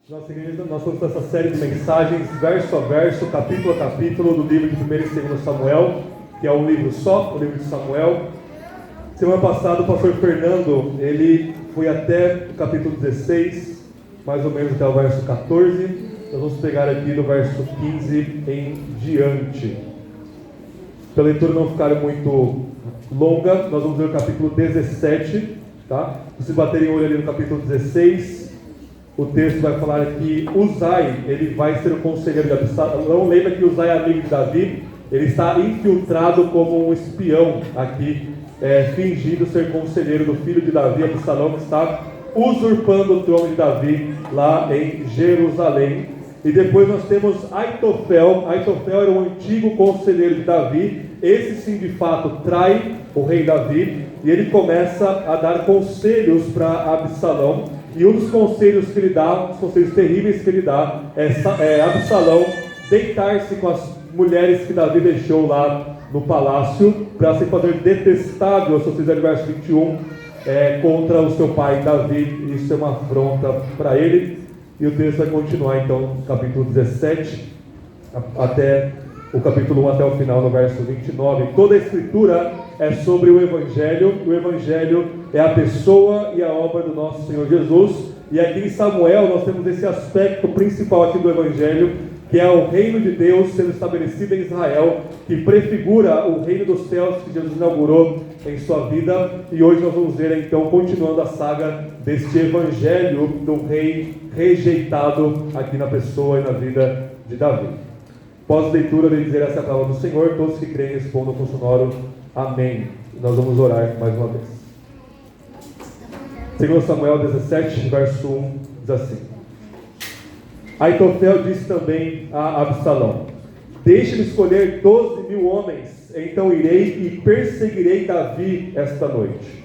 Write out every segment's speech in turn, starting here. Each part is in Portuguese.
Nossa igreja, nós estamos nessa série de mensagens, verso a verso, capítulo a capítulo, do livro de 1 e 2 Samuel, que é um livro só, o livro de Samuel. Semana passada o pastor Fernando, ele foi até o capítulo 16, mais ou menos até o verso 14. Nós vamos pegar aqui do verso 15 em diante. Para a leitura não ficar muito longa, nós vamos ler o capítulo 17, tá? Se vocês baterem o olho ali no capítulo 16, o texto vai falar que Uzai, ele vai ser o conselheiro de Absalão. Lembra que Uzai é amigo de Davi, ele está infiltrado como um espião aqui, fingindo ser conselheiro do filho de Davi, Absalão, que está usurpando o trono de Davi lá em Jerusalém. E depois nós temos Aitofel. Aitofel era um antigo conselheiro de Davi. Esse sim de fato trai o rei Davi, e ele começa a dar conselhos para Absalão. E um dos conselhos que ele dá, um dos conselhos terríveis que ele dá, é Absalão deitar-se com as mulheres que Davi deixou lá no palácio, para se fazer detestável, se vocês verem o verso 21, contra o seu pai Davi. Isso é uma afronta para ele. E o texto vai continuar então, capítulo 17, até o capítulo 1, até o final, no verso 29. Toda a escritura é sobre o Evangelho. O Evangelho é a pessoa e a obra do nosso Senhor Jesus. E aqui em Samuel nós temos esse aspecto principal aqui do Evangelho, que é o reino de Deus sendo estabelecido em Israel, que prefigura o reino dos céus que Jesus inaugurou em sua vida. E hoje nós vamos ver então, continuando a saga deste Evangelho do rei rejeitado aqui na pessoa e na vida de Davi. Pós-leitura, eu dizer essa é a palavra do Senhor. Todos que creem respondam com sonoro amém. Nós vamos orar mais uma vez. 2 Samuel 17, verso 1, diz assim: Aitofel disse também a Absalão: deixe-me escolher 12.000 homens, então irei e perseguirei Davi esta noite.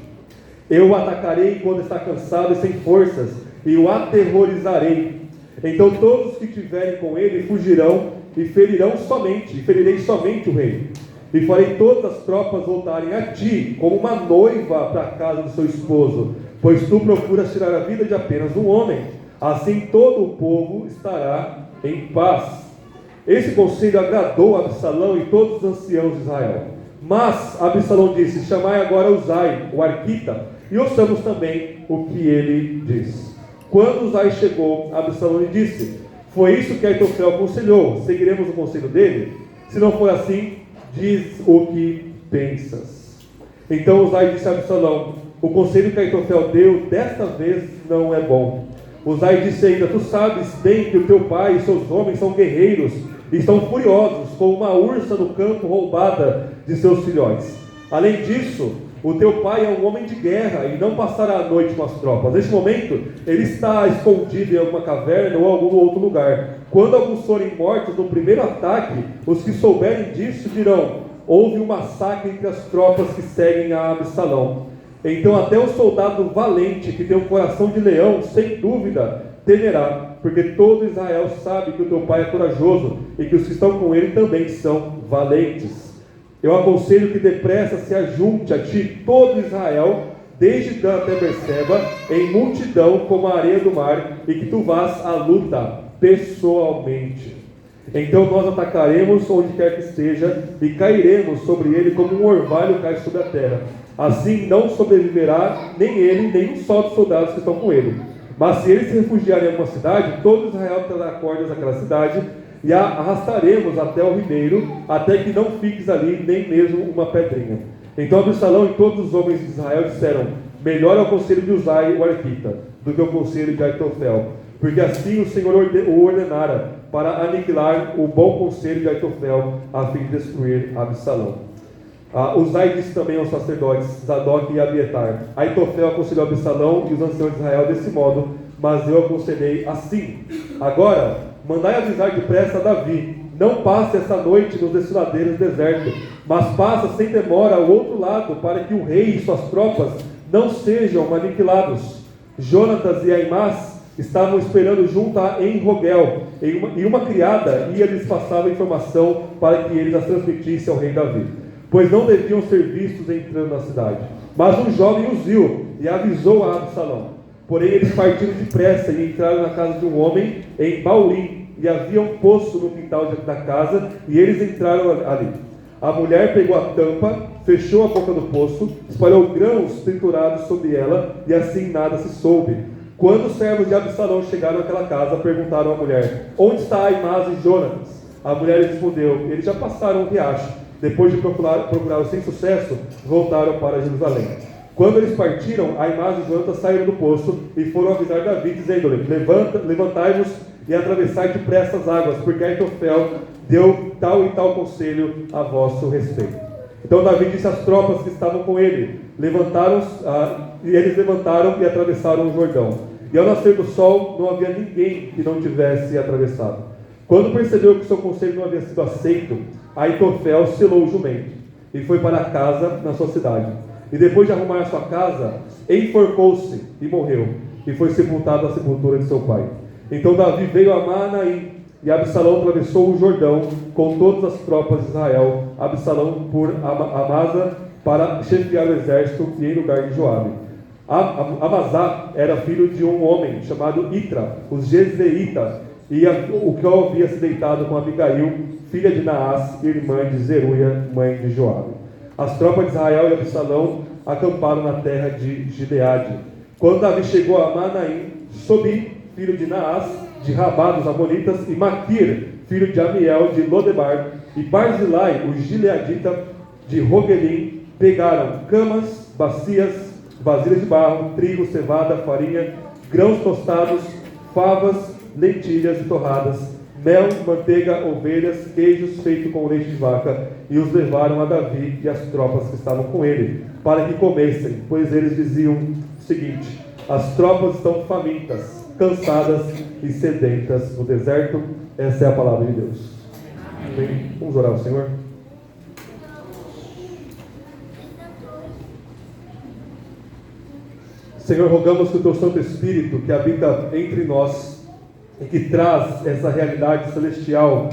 Eu o atacarei quando está cansado e sem forças, e o aterrorizarei. Então todos que estiverem com ele fugirão e ferirei somente o rei. E farei todas as tropas voltarem a ti, como uma noiva para a casa do seu esposo, pois tu procuras tirar a vida de apenas um homem. Assim todo o povo estará em paz. Esse conselho agradou a Absalão e todos os anciãos de Israel. Mas Absalão disse: chamai agora Uzai, o arquita, e ouçamos também o que ele diz. Quando Uzai chegou, Absalão lhe disse: foi isso que Aitofel aconselhou, seguiremos o conselho dele? Se não for assim, diz o que pensas. Então Uzai disse a Absalão: o conselho que Aitofel deu desta vez não é bom. Uzai disse ainda: tu sabes bem que o teu pai e seus homens são guerreiros e estão furiosos, como uma ursa no campo roubada de seus filhotes. Além disso, o teu pai é um homem de guerra e não passará a noite com as tropas. Neste momento, ele está escondido em alguma caverna ou algum outro lugar. Quando alguns forem mortos no primeiro ataque, os que souberem disso dirão: houve um massacre entre as tropas que seguem a Absalão. Então até o soldado valente, que tem um coração de leão, sem dúvida, temerá, porque todo Israel sabe que o teu pai é corajoso e que os que estão com ele também são valentes. Eu aconselho que depressa se ajunte a ti todo Israel, desde Dan até Berseba, em multidão como a areia do mar, e que tu vás à luta pessoalmente. Então nós atacaremos onde quer que esteja, e cairemos sobre ele como um orvalho cai sobre a terra. Assim não sobreviverá nem ele, nem um só dos soldados que estão com ele. Mas se eles se refugiarem em alguma cidade, todo Israel trará cordas àquela cidade, e a arrastaremos até o ribeiro, até que não fiques ali nem mesmo uma pedrinha. Então Absalão e todos os homens de Israel disseram: melhor é o conselho de Uzai, o arquita, do que o conselho de Aitofel, porque assim o Senhor o ordenara, para aniquilar o bom conselho de Aitofel, a fim de destruir Absalão. Uzai disse também aos sacerdotes Zadok e Abiatar: Aitofel aconselhou Absalão e os anciãos de Israel desse modo, mas eu aconselhei assim. Agora mandai avisar depressa a Davi: não passe esta noite nos desfiladeiros do deserto, mas passa sem demora ao outro lado, para que o rei e suas tropas não sejam aniquilados. Jonatas e Aimás estavam esperando junto a Enrogel, e uma criada ia lhes passar a informação para que eles as transmitissem ao rei Davi, pois não deviam ser vistos entrando na cidade. Mas um jovem os viu e avisou a Absalão. Porém eles partiram depressa e entraram na casa de um homem em Baurim, e havia um poço no quintal da casa, e eles entraram ali. A mulher pegou a tampa, fechou a boca do poço, espalhou grãos triturados sobre ela, e assim nada se soube. Quando os servos de Absalão chegaram àquela casa, perguntaram à mulher: onde está Aimás e Jonatas? A mulher respondeu: eles já passaram o riacho. Depois de procurar sem sucesso, voltaram para Jerusalém. Quando eles partiram, Aimás e Jonatas saíram do poço e foram avisar Davi, dizendo-lhe: levantai-vos e atravessai depressa as águas, porque Aitofel deu tal e tal conselho a vosso respeito. Então Davi disse às tropas que estavam com ele: e eles levantaram e atravessaram o Jordão. E ao nascer do sol, não havia ninguém que não tivesse atravessado. Quando percebeu que seu conselho não havia sido aceito, Aitofel selou o jumento e foi para casa na sua cidade. E depois de arrumar a sua casa, enforcou-se e morreu, e foi sepultado à sepultura de seu pai. Então Davi veio a Mahanaim, e Absalão atravessou o Jordão com todas as tropas de Israel. Absalão por Amasa para chefiar o exército e em lugar de Joabe. Amazá era filho de um homem chamado Itra, os Jezreíta, e o que havia se deitado com Abigail, filha de Naás, irmã de Zeruia, mãe de Joabe. As tropas de Israel e Absalão acamparam na terra de Gileade. Quando Davi chegou a Mahanaim, Sobi, filho de Naás, de Rabá dos Amonitas, e Maquir, filho de Amiel, de Lodebar, e Barzilai, o gileadita, de Rogelim, pegaram camas, bacias, vasilhas de barro, trigo, cevada, farinha, grãos tostados, favas, lentilhas e torradas, mel, manteiga, ovelhas, queijos feito com leite de vaca, e os levaram a Davi e as tropas que estavam com ele, para que comessem, pois eles diziam o seguinte: as tropas estão famintas, cansadas e sedentas no deserto. Essa é a palavra de Deus. Amém. Vamos orar ao Senhor. Senhor, rogamos que o Teu Santo Espírito, que habita entre nós e que traz essa realidade celestial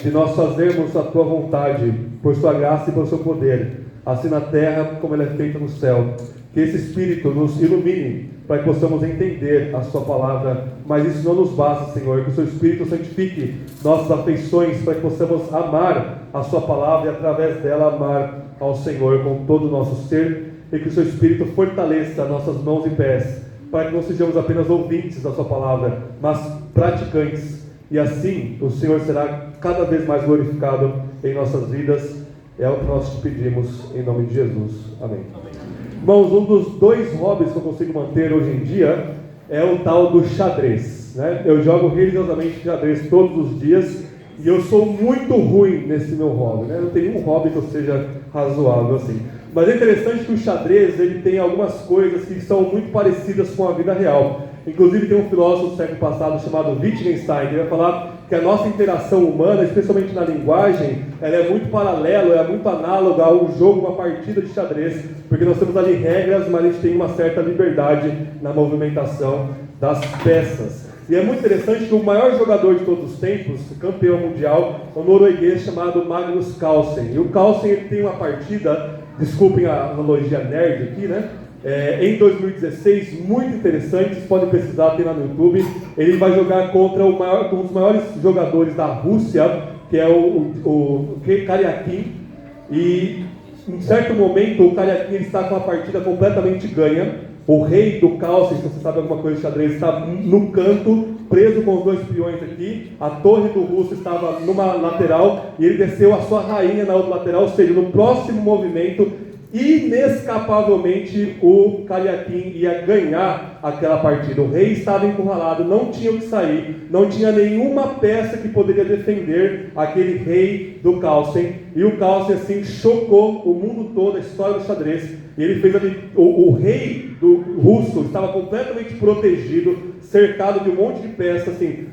de nós fazermos a Tua vontade, por Sua graça e por Seu poder, assim na terra como ela é feita no céu, que esse Espírito nos ilumine para que possamos entender a Sua palavra. Mas isso não nos basta, Senhor, que o Seu Espírito santifique nossas afeições para que possamos amar a Sua palavra e através dela amar ao Senhor com todo o nosso ser, e que o Seu Espírito fortaleça nossas mãos e pés, para que não sejamos apenas ouvintes da Sua palavra, mas praticantes, e assim o Senhor será cada vez mais glorificado em nossas vidas. É o que nós te pedimos em nome de Jesus. Amém. Irmãos, um dos dois hobbies que eu consigo manter hoje em dia é o tal do xadrez, né? Eu jogo religiosamente xadrez todos os dias, e eu sou muito ruim nesse meu hobby, né? Eu não tenho um hobby que eu seja razoável assim. Mas é interessante que o xadrez ele tem algumas coisas que são muito parecidas com a vida real. Inclusive tem um filósofo do século passado chamado Wittgenstein, que vai falar que a nossa interação humana, especialmente na linguagem, ela é muito paralela, é muito análoga ao jogo, uma partida de xadrez, porque nós temos ali regras, mas a gente tem uma certa liberdade na movimentação das peças. E é muito interessante que o maior jogador de todos os tempos, campeão mundial, é um norueguês chamado Magnus Carlsen. E o Carlsen ele tem uma partida, desculpem a analogia nerd aqui, né? Em 2016, muito interessante, vocês podem pesquisar, tem lá no YouTube. Ele vai jogar contra um dos maiores jogadores da Rússia, que é o Karyakin. E em certo momento o Karyakin está com a partida completamente ganha. O rei do Carlsen, se você sabe alguma coisa de xadrez, está no canto, preso com os dois peões aqui. A torre do russo estava numa lateral e ele desceu a sua rainha na outra lateral, ou seja, no próximo movimento, inescapavelmente o Karyakin ia ganhar aquela partida. O rei estava encurralado, não tinha o que sair, não tinha nenhuma peça que poderia defender aquele rei do Carlsen. E o Carlsen assim chocou o mundo todo, a história do xadrez. E ele fez ali, o rei do russo estava completamente protegido, cercado de um monte de peças, assim,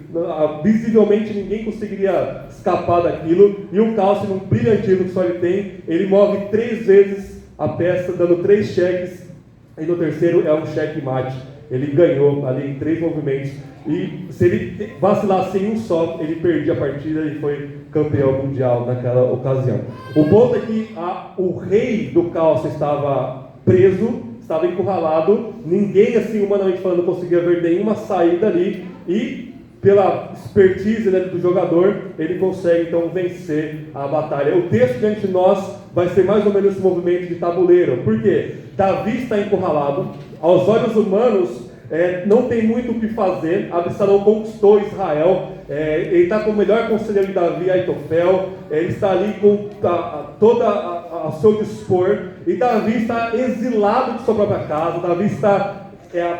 visivelmente ninguém conseguiria escapar daquilo. E o Carlsen, um brilhantismo que só ele tem, ele move 3 vezes a peça, dando 3 cheques, e no terceiro é um cheque mate. Ele ganhou ali em 3 movimentos, e se ele vacilasse em um só, ele perdia a partida e foi campeão mundial naquela ocasião. O ponto é que o rei do Carlsen estava preso, estava encurralado, ninguém, assim, humanamente falando, conseguia ver nenhuma saída ali, e pela expertise, né, do jogador, ele consegue então vencer a batalha. O texto diante de nós vai ser mais ou menos esse movimento de tabuleiro. Por quê? Davi está encurralado, aos olhos humanos, não tem muito o que fazer. Absalão conquistou Israel, ele está com o melhor conselheiro de Davi, Aitofel, ele está ali com toda a seu dispor, e Davi está exilado de sua própria casa. Davi está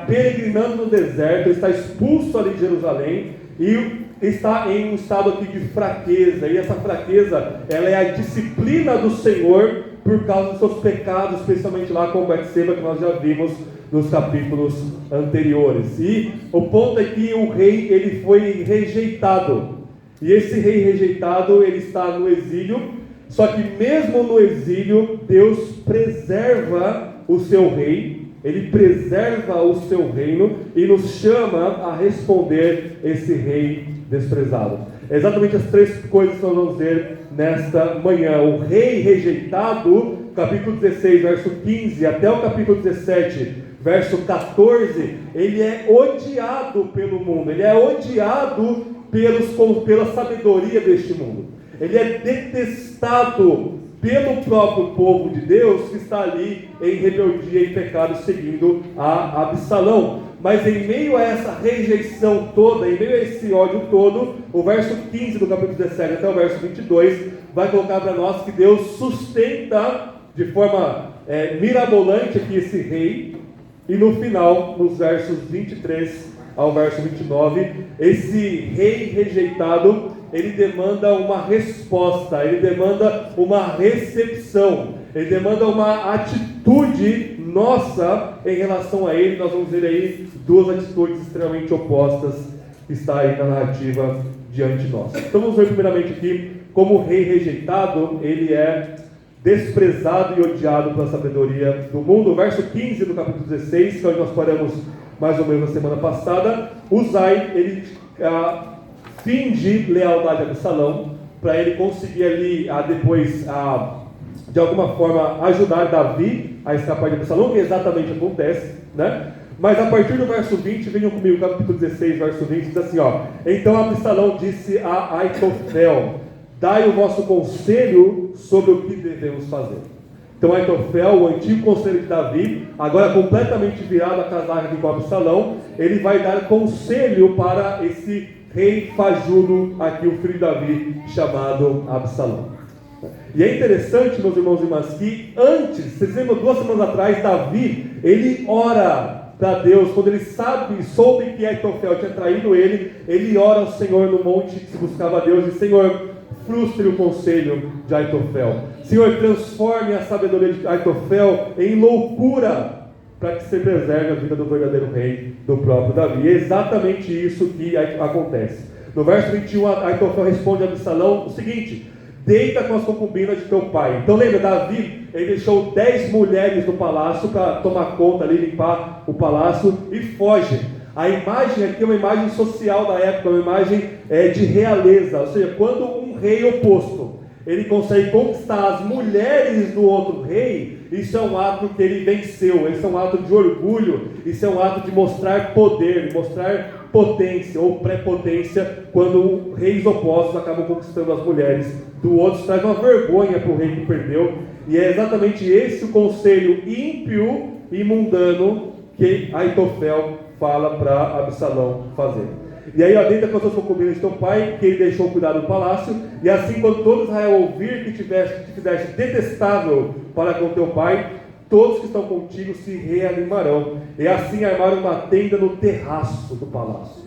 peregrinando no deserto, ele está expulso ali de Jerusalém, e está em um estado aqui de fraqueza, e essa fraqueza, ela é a disciplina do Senhor, por causa dos seus pecados, especialmente lá com Betseba, que nós já vimos nos capítulos anteriores. E o ponto é que o rei, ele foi rejeitado, e esse rei rejeitado, ele está no exílio. Só que mesmo no exílio, Deus preserva o seu rei, ele preserva o seu reino e nos chama a responder esse rei desprezado. É exatamente as três coisas que nós vamos ver nesta manhã. O rei rejeitado, capítulo 16, verso 15, até o capítulo 17, verso 14, ele é odiado pelo mundo, ele é odiado pela sabedoria deste mundo. Ele é detestado pelo próprio povo de Deus, que está ali em rebeldia e pecado, seguindo a Absalão. Mas em meio a essa rejeição toda, em meio a esse ódio todo, o verso 15 do capítulo 17 até o verso 22, vai colocar para nós que Deus sustenta de forma mirabolante aqui esse rei, e no final, nos versos 23 ao verso 29, esse rei rejeitado, ele demanda uma resposta, ele demanda uma recepção, ele demanda uma atitude nossa em relação a ele. Nós vamos ver aí duas atitudes extremamente opostas que está aí na narrativa diante de nós. Então vamos ver primeiramente aqui como o rei rejeitado, ele é desprezado e odiado pela sabedoria do mundo. O verso 15 do capítulo 16, que é onde nós paramos mais ou menos na semana passada, Uzai, ele finge lealdade a Absalão, para ele conseguir ali, depois, de alguma forma, ajudar Davi a escapar de Absalão, que exatamente acontece, né? Mas a partir do verso 20, venham comigo, capítulo 16, verso 20, diz assim, então Absalão disse a Aitofel, dai o vosso conselho sobre o que devemos fazer. Então Aitofel, o antigo conselho de Davi, agora completamente virado a casaca aqui com Absalão, ele vai dar conselho para esse rei fajudo aqui, o filho de Davi, chamado Absalão. E é interessante, meus irmãos e irmãs, que antes, vocês lembram, 2 semanas atrás, Davi, ele ora para Deus, quando ele soube que Aitofel tinha traído ele ora ao Senhor no monte que se buscava a Deus, e Senhor, frustre o conselho de Aitofel. Senhor, transforme a sabedoria de Aitofel em loucura, para que se preserve a vida do verdadeiro rei, do próprio Davi. É exatamente isso que acontece. No verso 21, Aitofel responde a Absalão o seguinte: deita com as concubinas de teu pai. Então lembra, Davi, ele deixou 10 mulheres no palácio para tomar conta ali, limpar o palácio, e foge. A imagem aqui é uma imagem social da época, uma imagem de realeza, ou seja, quando um rei oposto, ele consegue conquistar as mulheres do outro rei, isso é um ato que ele venceu, isso é um ato de orgulho, isso é um ato de mostrar poder, mostrar potência ou prepotência, quando reis opostos acabam conquistando as mulheres do outro. Isso traz uma vergonha para o rei que perdeu, e é exatamente esse o conselho ímpio e mundano que Aitofel fala para Absalão fazer. E aí, deita com as suas concubinas de teu pai, que ele deixou cuidar do palácio, e assim, quando todo Israel ouvir que te fizeste detestável para com teu pai, todos que estão contigo se reanimarão. E assim armaram uma tenda no terraço do palácio.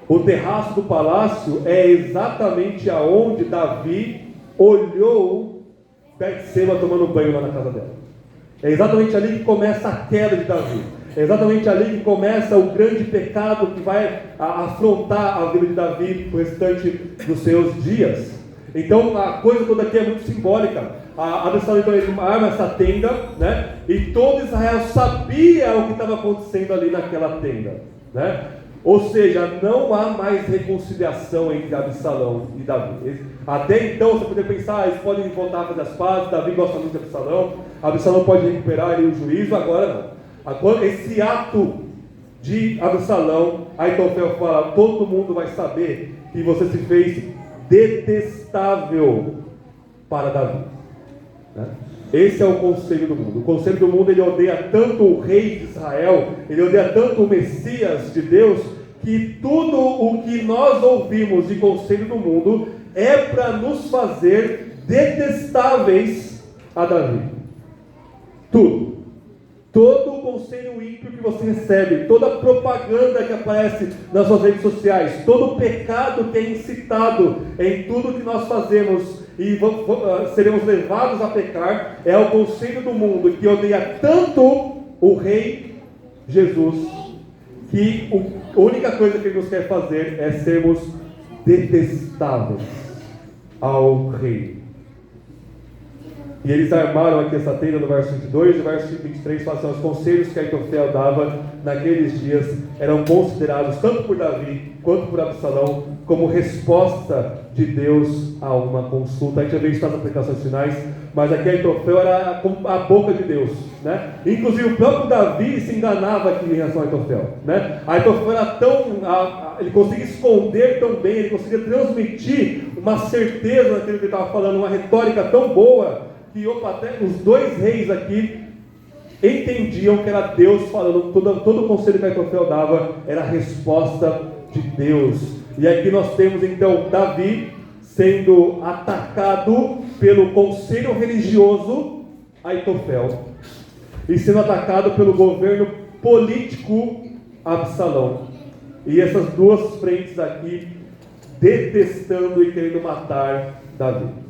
O terraço do palácio é exatamente aonde Davi olhou Betseba tomando banho lá na casa dela. É exatamente ali que começa a queda de Davi. É exatamente ali que começa o grande pecado que vai afrontar a vida de Davi o restante dos seus dias. Então a coisa toda aqui é muito simbólica. Absalão então ele arma essa tenda, né? E todo Israel sabia o que estava acontecendo ali naquela tenda, né? Ou seja, não há mais reconciliação entre Absalão e Davi. Até então você poderia pensar, eles podem voltar a fazer as pazes, Davi gosta muito de Absalão pode recuperar ali o juízo. Agora não. Esse ato de Absalão, Aitofel fala: todo mundo vai saber que você se fez detestável para Davi. Né? Esse é o conselho do mundo. O conselho do mundo, ele odeia tanto o rei de Israel, ele odeia tanto o Messias de Deus, que tudo o que nós ouvimos de conselho do mundo é para nos fazer detestáveis a Davi. Tudo. Todo o conselho ímpio que você recebe, toda a propaganda que aparece nas suas redes sociais, todo o pecado que é incitado em tudo que nós fazemos e seremos levados a pecar, é o conselho do mundo que odeia tanto o Rei Jesus, que a única coisa que ele nos quer fazer é sermos detestáveis ao Rei. E eles armaram aqui essa tenda no verso 22, e no verso 23 fala assim: os conselhos que Aitofel dava naqueles dias eram considerados, tanto por Davi quanto por Absalão, como resposta de Deus a uma consulta. A gente já viu isso nas aplicações finais, mas aqui Aitofel era a boca de Deus, né? Inclusive o próprio Davi se enganava aqui em relação a Aitofel, né? Aitofel era ele conseguia esconder tão bem, ele conseguia transmitir uma certeza naquilo que ele estava falando, uma retórica tão boa, que até os dois reis aqui entendiam que era Deus falando. Todo o conselho que Aitofel dava era a resposta de Deus. E aqui nós temos então Davi sendo atacado pelo conselho religioso Aitofel e sendo atacado pelo governo político Absalão. E essas duas frentes aqui detestando e querendo matar Davi.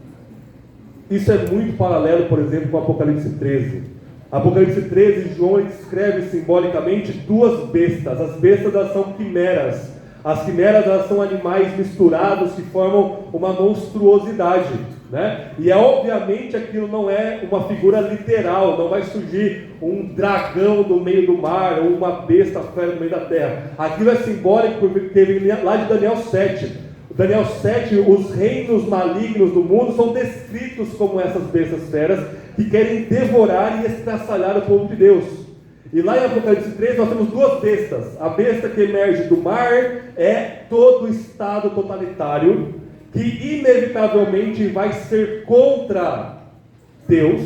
Isso é muito paralelo, por exemplo, com Apocalipse 13. Apocalipse 13, João descreve simbolicamente duas bestas. As bestas, elas são quimeras. As quimeras, elas são animais misturados que formam uma monstruosidade, né? E obviamente aquilo não é uma figura literal, não vai surgir um dragão no meio do mar ou uma besta fera no meio da terra. Aquilo é simbólico porque vem lá de Daniel 7. Daniel 7, os reinos malignos do mundo são descritos como essas bestas feras que querem devorar e estraçalhar o povo de Deus. E lá em Apocalipse 3 nós temos duas bestas. A besta que emerge do mar é todo o estado totalitário que inevitavelmente vai ser contra Deus.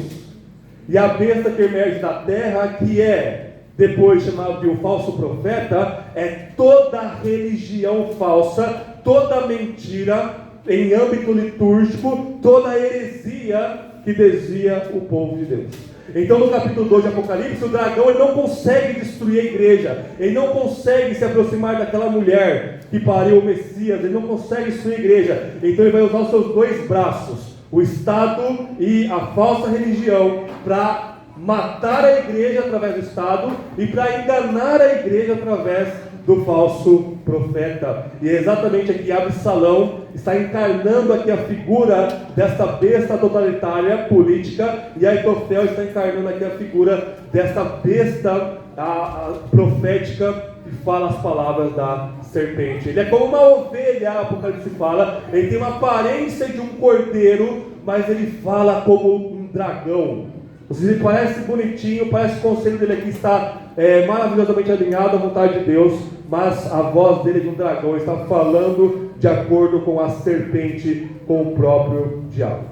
E a besta que emerge da terra, que é depois chamado de um falso profeta, é toda religião falsa, toda mentira em âmbito litúrgico, toda heresia que desvia o povo de Deus. Então no capítulo 2 de Apocalipse, o dragão ele não consegue destruir a igreja, ele não consegue se aproximar daquela mulher que pariu o Messias, ele não consegue destruir a igreja. Então ele vai usar os seus dois braços, o Estado e a falsa religião, para matar a igreja através do Estado e para enganar a igreja através do falso profeta. E é exatamente aqui Absalão está encarnando aqui a figura desta besta totalitária política, e Aitofel está encarnando aqui a figura desta besta profética que fala as palavras da serpente. Ele é como uma ovelha, a Apocalipse fala, ele tem uma aparência de um cordeiro, mas ele fala como um dragão. Ou seja, ele parece bonitinho, parece que o conselho dele aqui está maravilhosamente alinhado à vontade de Deus, mas a voz dele é de um dragão, ele está falando de acordo com a serpente, com o próprio diabo.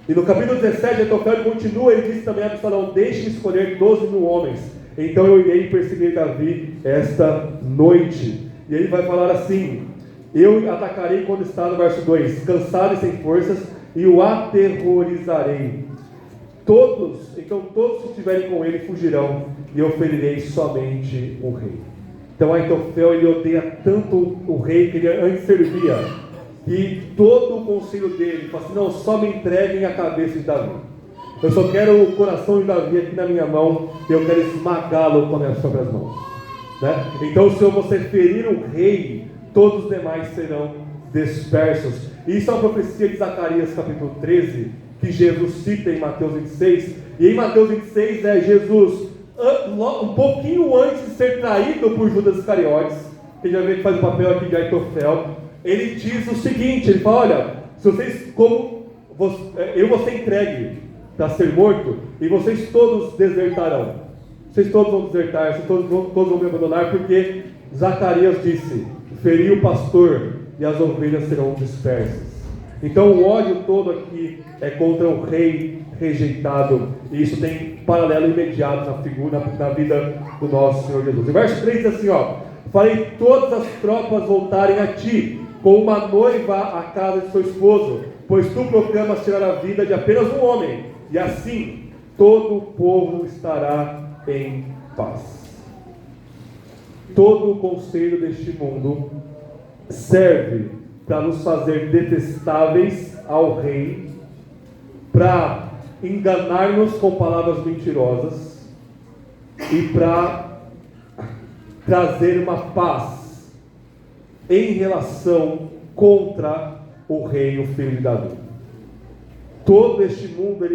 E no capítulo 17, Aitofel continua, ele diz também a Absalão: deixe-me escolher 12.000 homens, então eu irei perseguir Davi esta noite. E ele vai falar assim: eu atacarei quando está, no verso 2, cansado e sem forças, e o aterrorizarei. Todos que estiverem com ele fugirão, e eu ferirei somente o rei. Então Aitofel, ele odeia tanto o rei que ele antes servia, e todo o conselho dele fala assim: não, só me entreguem a cabeça de Davi. Eu só quero o coração de Davi aqui na minha mão, e eu quero esmagá-lo com as minhas próprias mãos, né? Então se você ferir o rei, todos os demais serão dispersos. E isso é uma profecia de Zacarias capítulo 13, que Jesus cita em Mateus 26, e em Mateus 26 é Jesus, um pouquinho antes de ser traído por Judas Iscariotes, que já vê que faz o papel aqui de Aitofel, ele diz o seguinte, ele fala: olha, se vocês, eu vou ser entregue para ser morto, e vocês todos desertarão. vocês todos vão desertar, vocês todos vão me abandonar, porque Zacarias disse: feri o pastor e as ovelhas serão dispersas. Então o ódio todo aqui é contra o rei rejeitado, e isso tem paralelo imediato na vida do nosso Senhor Jesus. O verso 3 diz assim, farei todas as tropas voltarem a ti, como uma noiva à casa de seu esposo, pois tu proclamas tirar a vida de apenas um homem, e assim todo o povo estará em paz. Todo o conselho deste mundo serve para nos fazer detestáveis ao rei, para enganar-nos com palavras mentirosas e para trazer uma paz em relação contra o rei, o filho de Davi. Todo este mundo,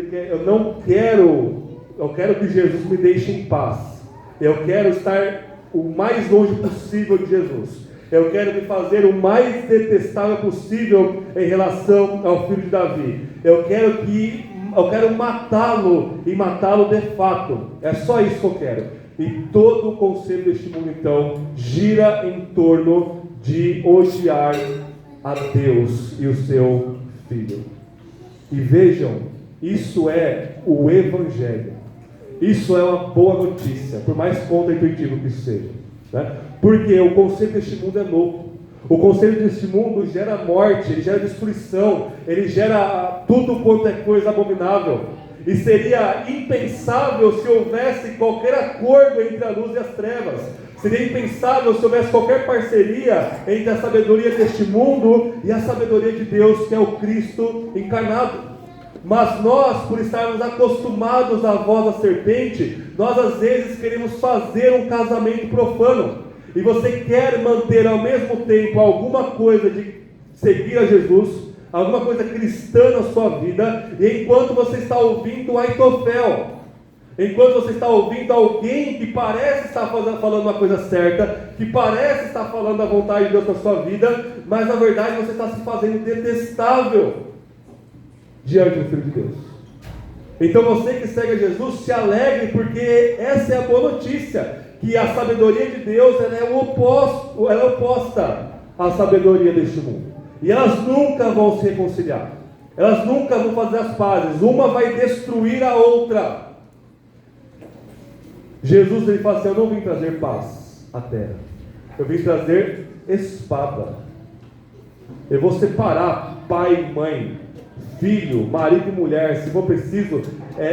eu quero que Jesus me deixe em paz. Eu quero estar o mais longe possível de Jesus. Eu quero me fazer o mais detestável possível em relação ao filho de Davi. Eu quero matá-lo e matá-lo de fato. É só isso que eu quero. E todo o conselho deste mundo então gira em torno de odiar a Deus e o seu filho. E vejam, isso é o Evangelho. Isso é uma boa notícia, por mais contra-intuitivo que isso seja, né? Porque o conselho deste mundo é louco. O conselho deste mundo gera morte, ele gera destruição, ele gera tudo quanto é coisa abominável. E seria impensável se houvesse qualquer acordo entre a luz e as trevas. Seria impensável se houvesse qualquer parceria entre a sabedoria deste mundo e a sabedoria de Deus, que é o Cristo encarnado. Mas nós, por estarmos acostumados à voz da serpente, nós às vezes queremos fazer um casamento profano. E você quer manter ao mesmo tempo alguma coisa de seguir a Jesus, alguma coisa cristã na sua vida, e enquanto você está ouvindo Aitofel, enquanto você está ouvindo alguém que parece estar falando uma coisa certa, que parece estar falando a vontade de Deus na sua vida, mas na verdade você está se fazendo detestável diante do Filho de Deus. Então você que segue a Jesus, se alegre, porque essa é a boa notícia, que a sabedoria de Deus ela é oposta à sabedoria deste mundo. E elas nunca vão se reconciliar. Elas nunca vão fazer as pazes. Uma vai destruir a outra. Jesus ele fala assim: eu não vim trazer paz à terra. Eu vim trazer espada. Eu vou separar pai e mãe, filho, marido e mulher. Se for preciso,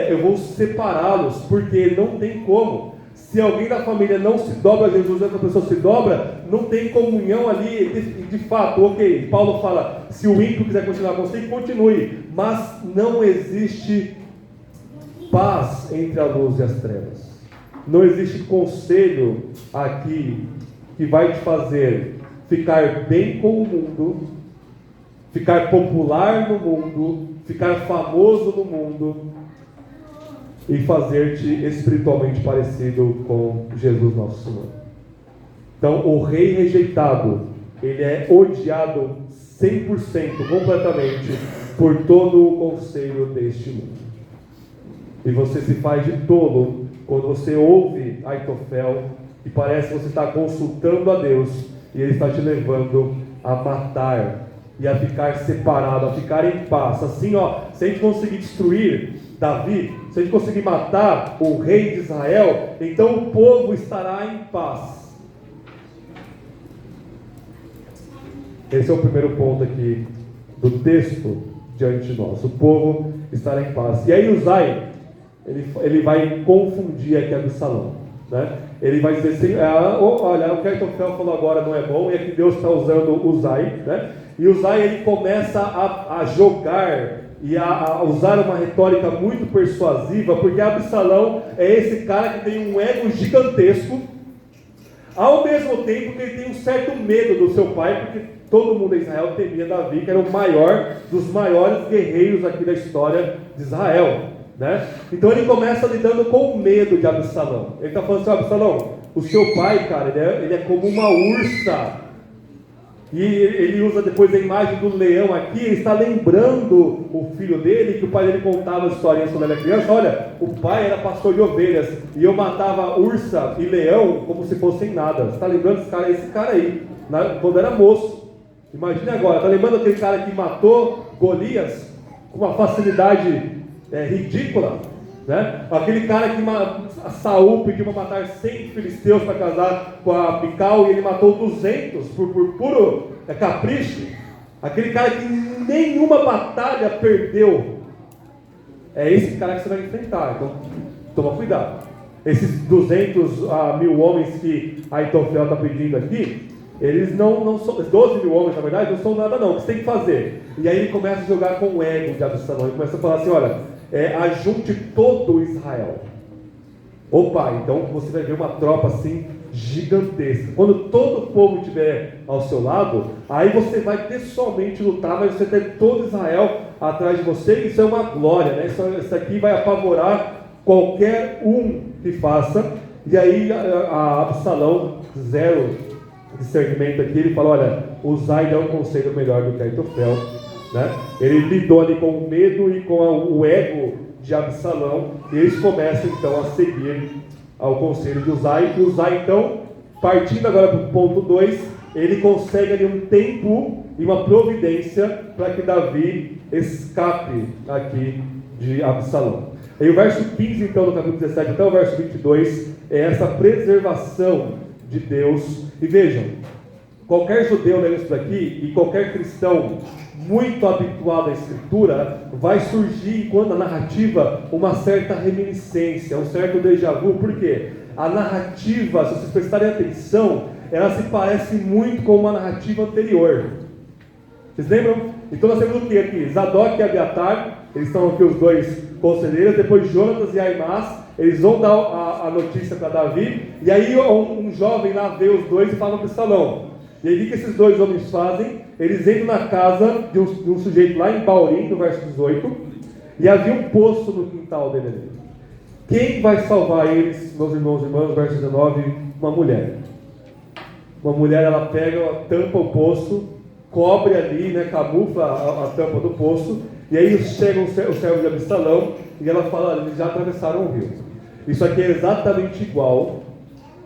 eu vou separá-los, porque não tem como. Se alguém da família não se dobra a Jesus, outra pessoa se dobra, não tem comunhão ali, de fato, ok. Paulo fala, se o ímpio quiser continuar com você, continue. Mas não existe paz entre a luz e as trevas. Não existe conselho aqui que vai te fazer ficar bem com o mundo, ficar popular no mundo, ficar famoso no mundo, e fazer-te espiritualmente parecido com Jesus nosso Senhor. Então o rei rejeitado, ele é odiado 100%, completamente, por todo o conselho deste mundo. E você se faz de tolo quando você ouve Aitofel, e parece que você está consultando a Deus, e ele está te levando a matar, e a ficar separado, a ficar em paz. Assim, se a gente conseguir destruir Davi, se a gente conseguir matar o rei de Israel, então o povo estará em paz. Esse é o primeiro ponto aqui do texto diante de nós. O povo estará em paz. E aí Uzai, ele vai confundir aqui Absalão, né? Ele vai dizer assim, olha, o que Aitofel falou agora não é bom, e aqui Deus está usando Uzai, né? E Uzai ele começa a jogar e a usar uma retórica muito persuasiva, porque Absalão é esse cara que tem um ego gigantesco, ao mesmo tempo que ele tem um certo medo do seu pai, porque todo mundo em Israel temia Davi, que era o maior dos maiores guerreiros aqui da história de Israel, né? Então ele começa lidando com o medo de Absalão. Ele está falando assim: Absalão, o seu pai, cara, ele é como uma ursa. E ele usa depois a imagem do leão aqui, ele está lembrando o filho dele, que o pai dele contava as historinhas quando ele era criança. Olha, o pai era pastor de ovelhas, e eu matava ursa e leão como se fossem nada. Você está lembrando esse cara aí, quando era moço. Imagine agora, está lembrando aquele cara que matou Golias com uma facilidade ridícula? Né? Aquele cara que Saul pediu para matar 100 filisteus para casar com a Mical, e ele matou 200 por puro capricho. Aquele cara que nenhuma batalha perdeu. É esse cara que você vai enfrentar. Então toma cuidado. Esses 200 a 1000 homens que Aitofel está pedindo aqui, eles não são, 12 mil homens na verdade, não são nada não. O que você tem que fazer? E aí ele começa a jogar com o ego de Absalão. Ele começa a falar assim: olha, ajunte todo Israel. Opa, então você vai ver uma tropa assim gigantesca. Quando todo o povo estiver ao seu lado, aí você vai pessoalmente lutar, mas você tem todo Israel atrás de você. Isso é uma glória, né? Isso aqui vai apavorar qualquer um que faça. E aí a Absalão, zero discernimento aqui, ele fala: olha, Uzai é um conselho melhor do que Aitofel. Né? Ele lidou ali com o medo e com o ego de Absalão, e eles começam então a seguir ao conselho de Uzai. E Uzai, então, partindo agora para o ponto 2, ele consegue ali um tempo e uma providência para que Davi escape aqui de Absalão. E o verso 15, então, do capítulo 17 até o verso 22, é essa preservação de Deus. E vejam, qualquer judeu lendo isso daqui, e qualquer cristão muito habituado à escritura, vai surgir enquanto na narrativa uma certa reminiscência, um certo déjà vu. Por quê? A narrativa, se vocês prestarem atenção, ela se parece muito com uma narrativa anterior. Vocês lembram? Então nós temos o que aqui? Zadok e Abiatar, eles estão aqui os dois conselheiros. Depois Jonatas e Aimás, eles vão dar a notícia para Davi. E aí um jovem lá vê os dois e fala para Absalão. E aí o que esses dois homens fazem? Eles entram na casa de um sujeito lá em Baurim, no verso 18, e havia um poço no quintal dele ali. Quem vai salvar eles, meus irmãos e irmãs, verso 19? Uma mulher. Uma mulher, ela pega, ela tampa o poço, cobre ali, né, camufla a tampa do poço, e aí chegam os servos de Absalão, e ela fala: eles já atravessaram o rio. Isso aqui é exatamente igual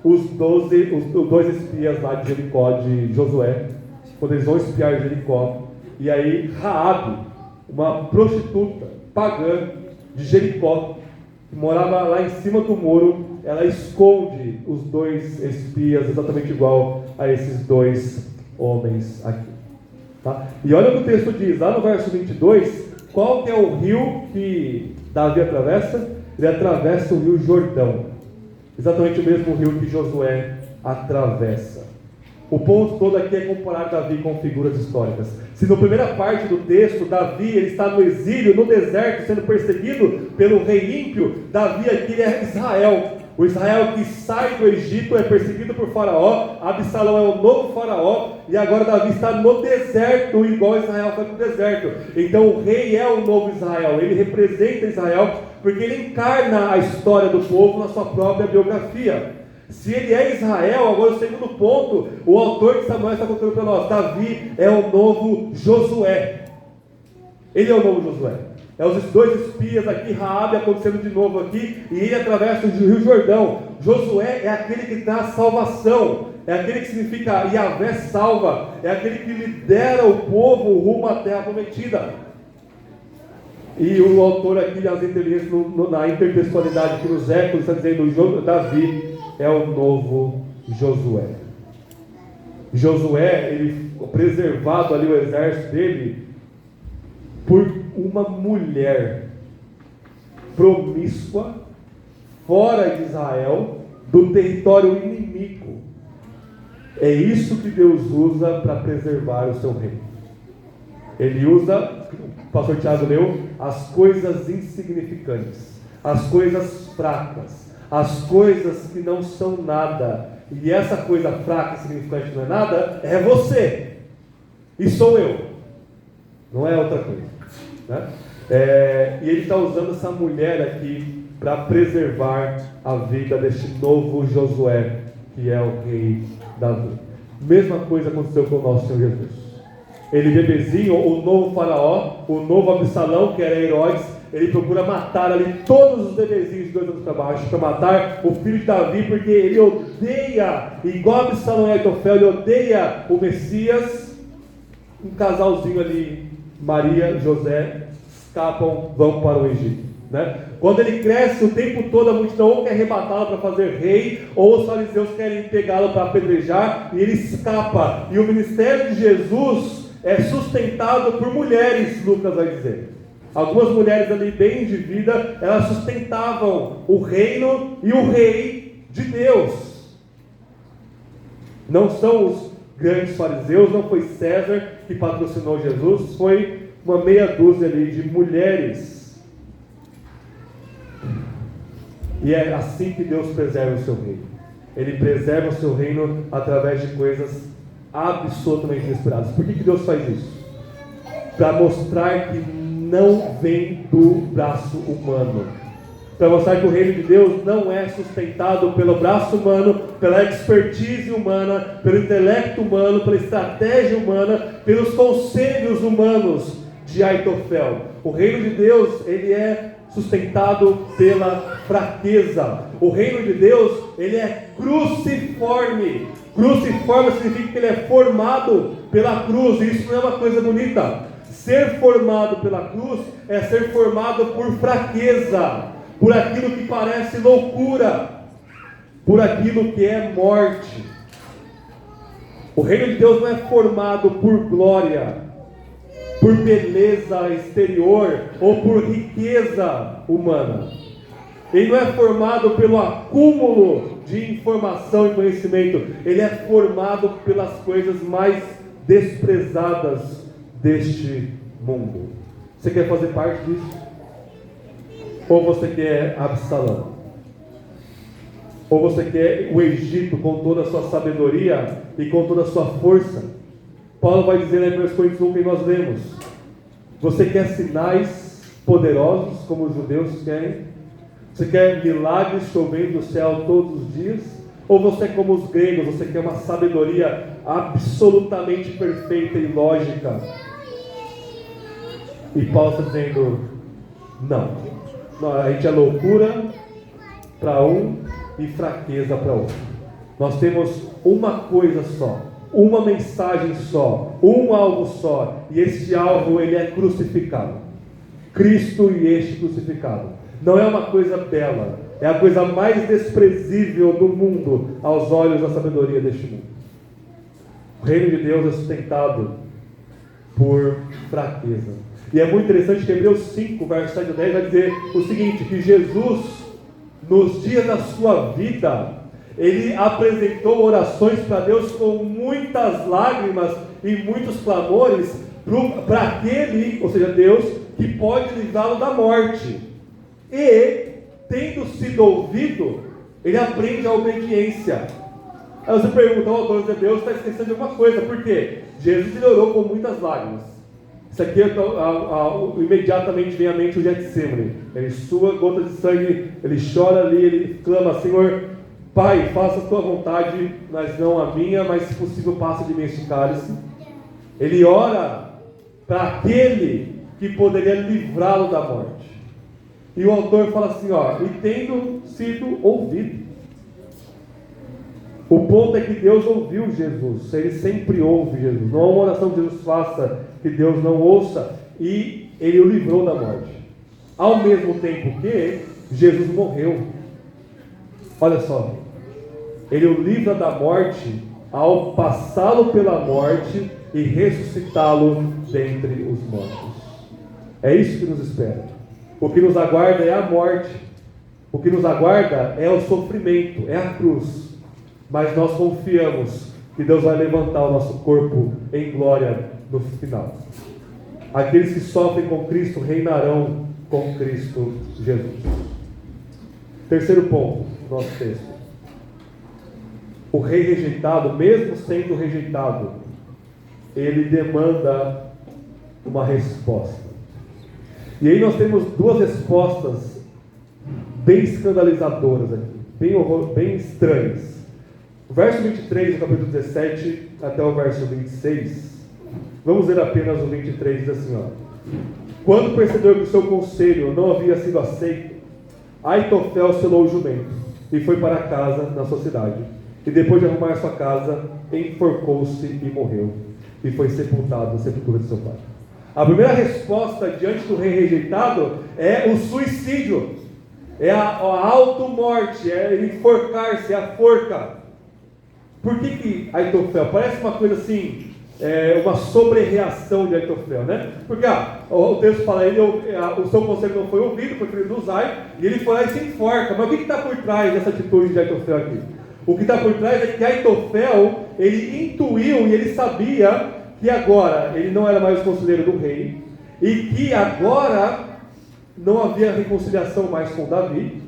os dois espias lá de Jericó, de Josué, quando eles vão espiar Jericó, e aí Raabe, uma prostituta pagã de Jericó, que morava lá em cima do muro, ela esconde os dois espias, exatamente igual a esses dois homens aqui. Tá? E olha o que o texto diz, lá no verso 22, qual que é o rio que Davi atravessa? Ele atravessa o rio Jordão, exatamente o mesmo rio que Josué atravessa. O ponto todo aqui é comparar Davi com figuras históricas. Se na primeira parte do texto, Davi ele está no exílio, no deserto, sendo perseguido pelo rei ímpio, Davi aqui é Israel. O Israel que sai do Egito é perseguido por Faraó, Absalão é o novo Faraó, e agora Davi está no deserto, igual Israel foi para o deserto. Então o rei é o novo Israel, ele representa Israel, porque ele encarna a história do povo na sua própria biografia. Se ele é Israel, agora o segundo ponto, o autor de Samuel está contando para nós: Davi é o novo Josué. Ele é o novo Josué. É os dois espias aqui, Raabe acontecendo de novo aqui, e ele atravessa o Rio Jordão. Josué é aquele que dá a salvação, é aquele que significa Yahvé salva, é aquele que lidera o povo rumo à terra prometida. E o autor aqui das entrelinhas, na intertextualidade aqui nos ecos, está dizendo: Davi é o novo Josué. Josué, ele preservado ali o exército dele por uma mulher promíscua, fora de Israel, do território inimigo. É isso que Deus usa para preservar o seu reino. Ele usa, o pastor Tiago leu, as coisas insignificantes, as coisas fracas, as coisas que não são nada. E essa coisa fraca e insignificante não é nada, é você. E sou eu. Não é outra coisa. Né? E ele está usando essa mulher aqui para preservar a vida deste novo Josué, que é o rei Davi. Mesma coisa aconteceu com o nosso Senhor Jesus. Ele bebezinho, o novo faraó, o novo Absalão, que era Herodes, ele procura matar ali todos os bebezinhos de 2 anos para baixo, para matar o filho de Davi, porque ele odeia, igual Absalão e Aitofel, ele odeia o Messias. Um casalzinho ali, Maria e José, escapam, vão para o Egito. Né? Quando ele cresce, o tempo todo a multidão ou quer arrebatá-lo para fazer rei, ou os fariseus querem pegá-lo para apedrejar, e ele escapa. E o ministério de Jesus é sustentado por mulheres, Lucas vai dizer. Algumas mulheres ali bem de vida, elas sustentavam o reino e o rei de Deus. Não são os grandes fariseus, não foi César que patrocinou Jesus, foi uma meia dúzia ali de mulheres. E é assim que Deus preserva o seu reino. Ele preserva o seu reino através de coisas absolutamente inesperadas. Por que Deus faz isso? Para mostrar que não vem do braço humano. Para mostrar que o reino de Deus não é sustentado pelo braço humano, pela expertise humana, pelo intelecto humano, pela estratégia humana, pelos conselhos humanos de Aitofel. O reino de Deus, ele é sustentado pela fraqueza. O reino de Deus, ele é cruciforme. Cruciforme significa que ele é formado pela cruz, e isso não é uma coisa bonita. Ser formado pela cruz é ser formado por fraqueza, por aquilo que parece loucura, por aquilo que é morte. O reino de Deus não é formado por glória, por beleza exterior ou por riqueza humana. Ele não é formado pelo acúmulo de informação e conhecimento. Ele é formado pelas coisas mais desprezadas deste mundo. Você quer fazer parte disso? Ou você quer Absalão? Ou você quer o Egito com toda a sua sabedoria e com toda a sua força? Paulo vai dizer em 1 Coríntios 1 que nós lemos: você quer sinais poderosos como os judeus querem? Você quer milagres chovendo do céu todos os dias? Ou você é como os gregos, você quer uma sabedoria absolutamente perfeita e lógica? E Paulo está dizendo: não, a gente é loucura para um e fraqueza para outro. Nós temos uma coisa só, uma mensagem só, um alvo só, e este alvo ele é crucificado. Cristo e este crucificado. Não é uma coisa bela, é a coisa mais desprezível do mundo aos olhos da sabedoria deste mundo. O reino de Deus é sustentado por fraqueza. E é muito interessante que Hebreus 5, verso 7 a 10 vai dizer o seguinte: que Jesus, nos dias da sua vida, ele apresentou orações para Deus com muitas lágrimas e muitos clamores para aquele, ou seja, Deus, que pode livrá-lo da morte. E, tendo sido ouvido, ele aprende a obediência. Aí você pergunta: o autor de Deus está esquecendo de alguma coisa. Por quê? Jesus ele orou com muitas lágrimas. Isso aqui imediatamente vem à mente o Getsemane. Ele sua gota de sangue, ele chora ali, ele clama: Senhor, Pai, faça a tua vontade, mas não a minha, mas se possível passe de mim este cálice. Ele ora para aquele que poderia livrá-lo da morte. E o autor fala assim, e tendo sido ouvido. O ponto é que Deus ouviu Jesus, ele sempre ouve Jesus. Não há uma oração que Jesus faça que Deus não ouça, e ele o livrou da morte. Ao mesmo tempo que Jesus morreu. Olha só, ele o livra da morte ao passá-lo pela morte e ressuscitá-lo dentre os mortos. É isso que nos espera. O que nos aguarda é a morte. O que nos aguarda é o sofrimento, é a cruz. Mas nós confiamos que Deus vai levantar o nosso corpo em glória no final. Aqueles que sofrem com Cristo reinarão com Cristo Jesus. Terceiro ponto do nosso texto. O rei rejeitado, mesmo sendo rejeitado, ele demanda uma resposta. E aí nós temos duas respostas bem escandalizadoras aqui, bem estranhas. O verso 23 do capítulo 17 até o verso 26. Vamos ler apenas o 23, diz assim, ó. Quando percebeu que o seu conselho não havia sido aceito, Aitofel selou o jumento e foi para casa na sua cidade. E depois de arrumar sua casa, enforcou-se e morreu. E foi sepultado na sepultura de seu pai. A primeira resposta diante do rei rejeitado é o suicídio. É a auto-morte, é ele enforcar-se, é a forca. Por que Aitofel? Parece uma coisa assim, uma sobre-reação de Aitofel, né? Porque o texto fala, o seu conselho não foi ouvido, foi filho do Uzai, e ele foi lá e se enforca. Mas o que está por trás dessa atitude de Aitofel aqui? O que está por trás é que Aitofel, ele intuiu e ele sabia que agora ele não era mais o conselheiro do rei, e que agora não havia reconciliação mais com Davi,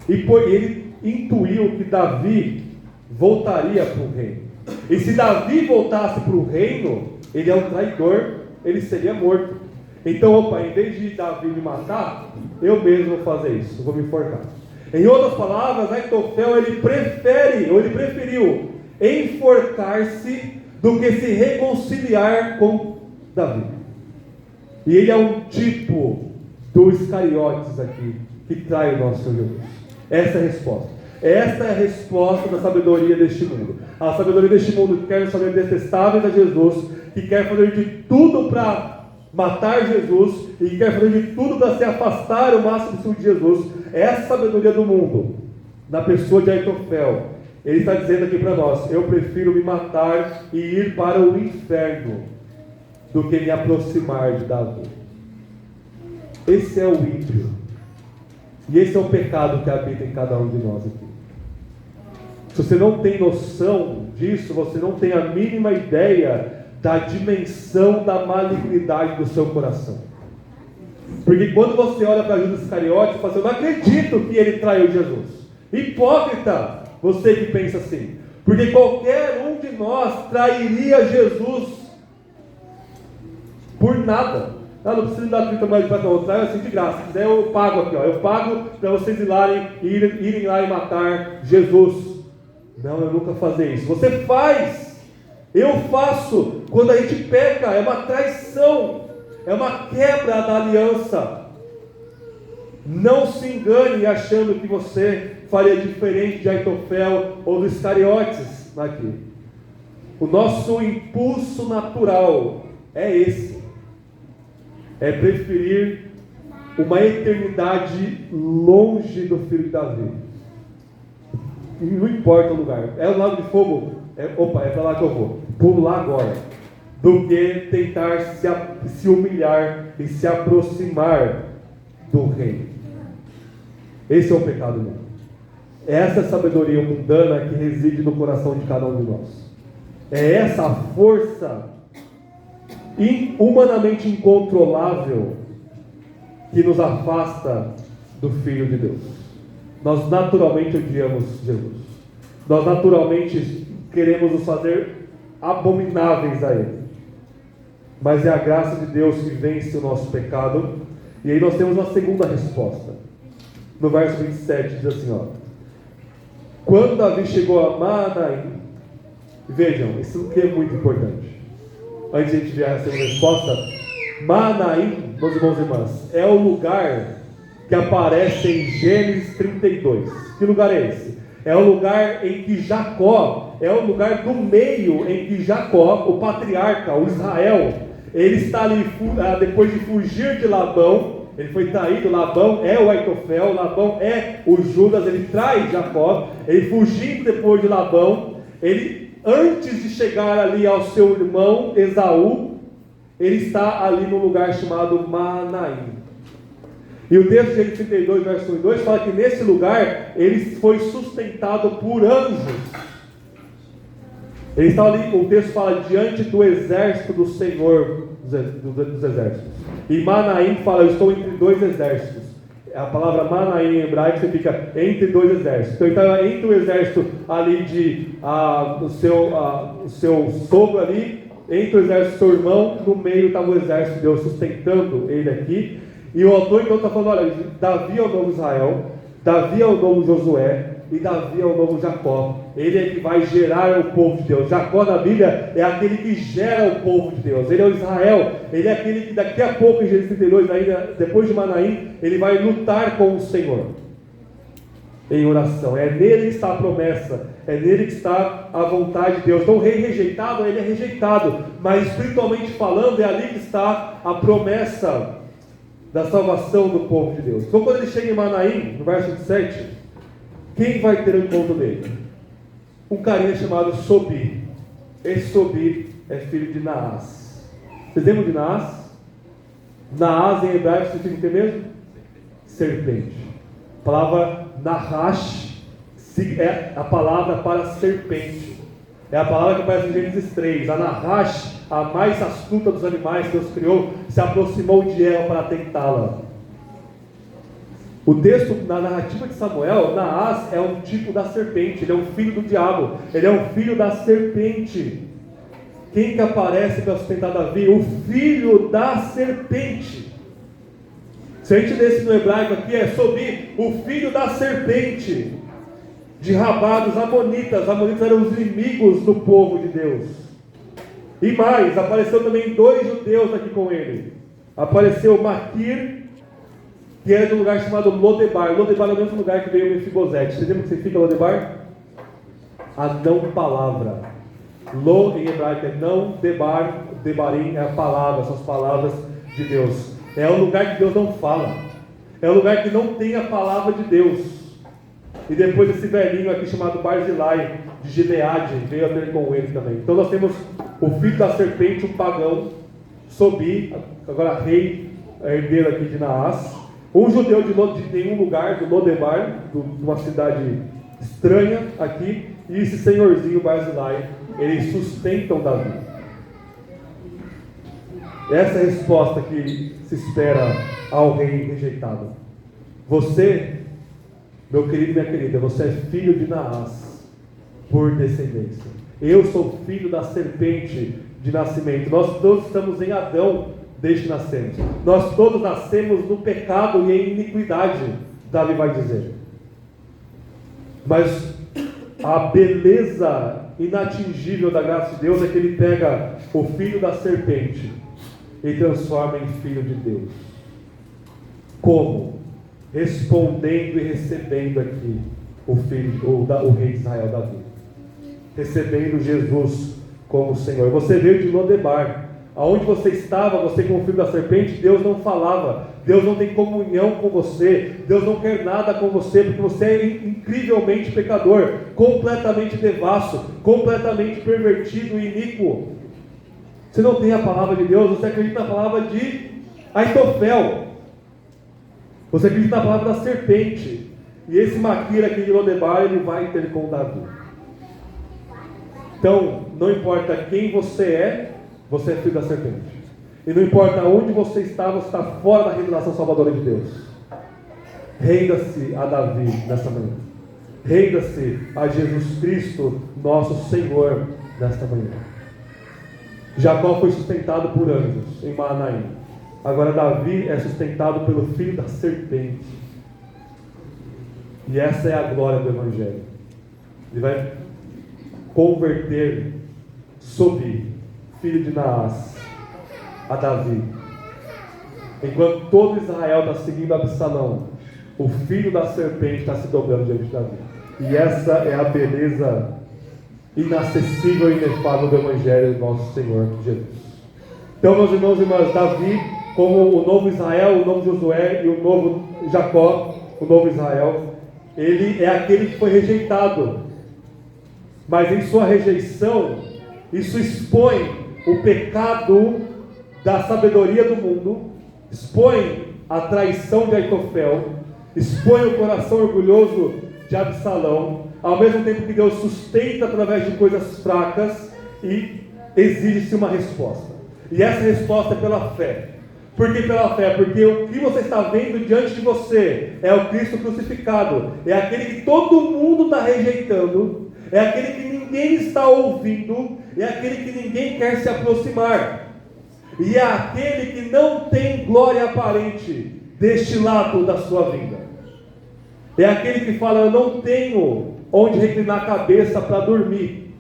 e ele intuiu que Davi voltaria para o reino. E se Davi voltasse para o reino, ele é um traidor, ele seria morto. Então, em vez de Davi me matar, eu mesmo vou fazer isso, vou me enforcar. Em outras palavras, Aitofel ele preferiu enforcar-se do que se reconciliar com Davi. E ele é um tipo dos Iscariotes aqui, que trai o nosso Senhor Jesus. Essa é a resposta. Esta é a resposta da sabedoria deste mundo. A sabedoria deste mundo que quer saber detestáveis a Jesus, que quer fazer de tudo para matar Jesus, e que quer fazer de tudo para se afastar o máximo de Jesus. Essa é a sabedoria do mundo, na pessoa de Aitofel. Ele está dizendo aqui para nós: eu prefiro me matar e ir para o inferno do que me aproximar de Davi. Esse é o ímpio. E esse é o pecado que habita em cada um de nós aqui. Se você não tem noção disso, você não tem a mínima ideia da dimensão da malignidade do seu coração. Porque quando você olha para Judas Iscariote, você fala assim: eu não acredito que ele traiu Jesus. Hipócrita, você que pensa assim. Porque qualquer um de nós trairia Jesus por nada. Não precisa me dar 30 moedas de prata, não, eu traio assim de graça. Se quiser eu pago aqui, eu pago para vocês irem lá e matar Jesus. Não, eu nunca fazer isso. Você faz, eu faço. Quando a gente peca, é uma traição, é uma quebra da aliança. Não se engane achando que você faria diferente de Aitofel ou dos Iscariotes aqui. O nosso impulso natural é esse. É preferir uma eternidade longe do filho de Davi. Não importa o lugar. É o lago de fogo. É para lá que eu vou. Pulo lá agora. Do que tentar se humilhar e se aproximar do rei. Esse é o pecado humano. Essa é a sabedoria mundana que reside no coração de cada um de nós. É essa força humanamente incontrolável que nos afasta do Filho de Deus. Nós naturalmente odiamos Jesus. Nós naturalmente queremos nos fazer abomináveis a Ele. Mas é a graça de Deus que vence o nosso pecado. E aí nós temos uma segunda resposta. No verso 27 diz assim, ó: quando Davi chegou a Mahanaim, vejam, isso aqui é muito importante. Antes de a gente ver a segunda resposta, Mahanaim, meus irmãos e irmãs, é o lugar que aparece em Gênesis 32. Que lugar é esse? É o lugar em que Jacó, é o lugar do meio em que Jacó, o patriarca, o Israel, ele está ali depois de fugir de Labão. Ele foi traído. Labão é o Aitofel, Labão é o Judas, ele trai Jacó. Ele fugindo depois de Labão, antes de chegar ali ao seu irmão Esaú, ele está ali no lugar chamado Mahanaim. E o texto de Gênesis 32, verso 1 e 2, fala que nesse lugar ele foi sustentado por anjos. Ele está ali, o texto fala, diante do exército do Senhor dos exércitos. E Mahanaim fala: eu estou entre dois exércitos. A palavra Mahanaim em hebraico significa entre dois exércitos. Então ele estava entre o exército ali o seu sogro ali, entre o exército do seu irmão, no meio estava o exército de Deus sustentando ele aqui. E o autor então está falando: olha, Davi é o novo Israel, Davi é o novo Josué, e Davi é o novo Jacó. Ele é que vai gerar o povo de Deus. Jacó na Bíblia é aquele que gera o povo de Deus. Ele é o Israel. Ele é aquele que daqui a pouco, em Gênesis 32, ainda, depois de Manaim, ele vai lutar com o Senhor em oração. É nele que está a promessa, é nele que está a vontade de Deus. Então o rei rejeitado, ele é rejeitado, mas espiritualmente falando, é ali que está a promessa da salvação do povo de Deus. Então quando ele chega em Manaim, no verso 27, quem vai ter o encontro dele? Um carinha chamado Sobi. Esse Sobi é filho de Naás. Vocês lembram de Naás? Naás em hebraico significa o que mesmo? Serpente. A palavra Nahash é a palavra para serpente. É a palavra que aparece em Gênesis 3. A Nahash, a mais astuta dos animais que Deus criou, se aproximou de Eva para tentá-la. O texto, na narrativa de Samuel, Naás é um tipo da serpente. Ele é um filho do diabo. Ele é um filho da serpente. Quem que aparece para sustentar Davi? O filho da serpente. Se a gente lê no hebraico aqui, é Sobi, o filho da serpente, de Rabá, dos Amonitas. Amonitas eram os inimigos do povo de Deus. E mais, apareceu também 2 judeus aqui com ele. Apareceu Maquir, que era de um lugar chamado Lodebar. Lodebar é o mesmo lugar que veio o Mefibosete. Você lembra que significa Lodebar? A não palavra. Lo em hebraico é não, debar, debarim é a palavra, são as palavras de Deus. É o lugar que Deus não fala. É o lugar que não tem a palavra de Deus. E depois esse velhinho aqui chamado Barzilai, de Gileade, veio a ter com ele também. Então nós temos o filho da serpente, um pagão, Sobi, agora rei, herdeiro aqui de Naás. Um judeu de nenhum lugar, do Lodebar, de uma cidade estranha aqui. E esse senhorzinho Barzilai, eles sustentam Davi. Essa é a resposta que se espera ao rei rejeitado. Você, meu querido e minha querida, você é filho de Naás por descendência. Eu sou filho da serpente de nascimento. Nós todos estamos em Adão desde que nascemos. Nós todos nascemos no pecado e em iniquidade, Davi vai dizer. Mas a beleza inatingível da graça de Deus é que ele pega o filho da serpente e transforma em filho de Deus. Como? Respondendo e recebendo aqui o rei de Israel, Davi. Recebendo Jesus como Senhor. Você veio de Lodebar. Aonde você estava, você como filho da serpente, Deus não falava. Deus não tem comunhão com você. Deus não quer nada com você, porque você é incrivelmente pecador, completamente devasso, completamente pervertido e iníquo. Você não tem a palavra de Deus, você acredita na palavra de Aitofel. Você acredita na palavra da serpente. E esse Maquir aqui de Lodebar, ele vai ter com Davi. Então, não importa quem você é filho da serpente. E não importa onde você está fora da revelação salvadora de Deus. Renda-se a Davi nesta manhã. Renda-se a Jesus Cristo, nosso Senhor, nesta manhã. Jacó foi sustentado por anjos em Manaim. Agora Davi é sustentado pelo filho da serpente. E essa é a glória do Evangelho. Ele vai converter Sobi, filho de Naás, a Davi. Enquanto todo Israel está seguindo Absalão, o filho da serpente está se dobrando diante de Davi. E essa é a beleza inacessível e inefável do Evangelho do nosso Senhor Jesus. Então, meus irmãos e irmãs, Davi, como o novo Israel, o novo Josué e o novo Jacó, o novo Israel, ele é aquele que foi rejeitado. Mas em sua rejeição, isso expõe o pecado da sabedoria do mundo, expõe a traição de Aitofel, expõe o coração orgulhoso de Absalão, ao mesmo tempo que Deus sustenta através de coisas fracas e exige-se uma resposta. E essa resposta é pela fé. Por que pela fé? Porque o que você está vendo diante de você é o Cristo crucificado, é aquele que todo mundo está rejeitando, é aquele que ninguém está ouvindo, é aquele que ninguém quer se aproximar, e é aquele que não tem glória aparente deste lado da sua vida. É aquele que fala: eu não tenho onde reclinar a cabeça para dormir.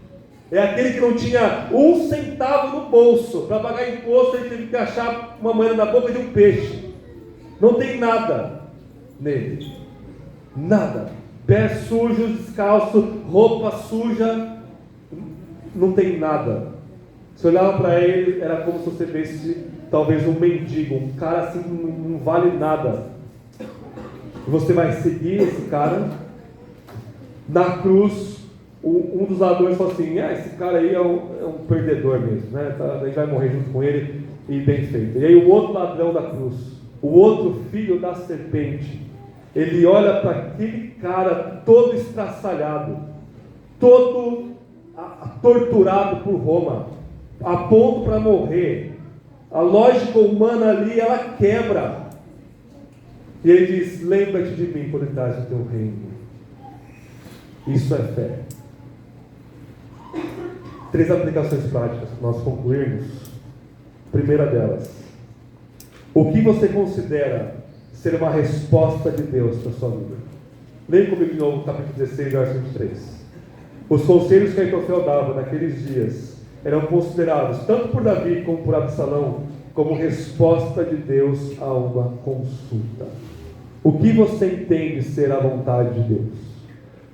É aquele que não tinha um centavo no bolso para pagar imposto, ele teve que achar uma moeda na boca de um peixe. Não tem nada nele. Nada. Pés sujos, descalço, roupa suja. Não tem nada. Se olhava para ele, era como se você visse talvez um mendigo, um cara assim que não vale nada. E você vai seguir esse cara. Na cruz, um dos ladrões falou assim: esse cara aí é um perdedor mesmo, né? A gente vai morrer junto com ele, e bem feito. E aí o outro ladrão da cruz, o outro filho da serpente, ele olha para aquele cara todo estraçalhado, todo torturado por Roma, a ponto para morrer. A lógica humana ali, ela quebra. E ele diz: lembra-te de mim quando estás no teu reino. Isso é fé. 3 aplicações práticas para nós concluirmos. Primeira delas: o que você considera ser uma resposta de Deus para a sua vida? Leia comigo de novo, capítulo 16, verso 23. Os conselhos que Aitofel dava naqueles dias eram considerados, tanto por Davi como por Absalão, como resposta de Deus a uma consulta. O que você entende ser a vontade de Deus?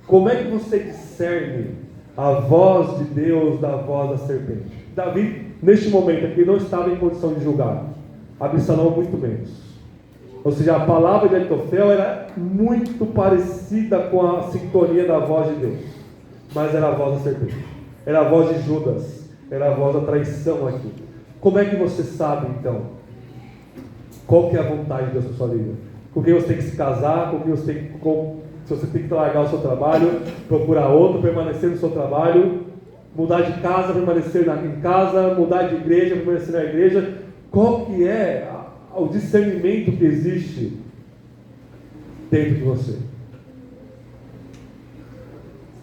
Como é que você discerne a voz de Deus da voz da serpente? Davi, neste momento aqui, não estava em condição de julgar. Absalão muito menos. Ou seja, a palavra de Aitofel era muito parecida com a sintonia da voz de Deus, mas era a voz da serpente, era a voz de Judas, era a voz da traição aqui. Como é que você sabe então qual que é a vontade de Deus para a sua vida? Com quem você tem que se casar, com quem você tem que, se você tem que largar o seu trabalho, procurar outro, permanecer no seu trabalho, mudar de casa, permanecer em casa, mudar de igreja, permanecer na igreja. Qual que é o discernimento que existe dentro de você?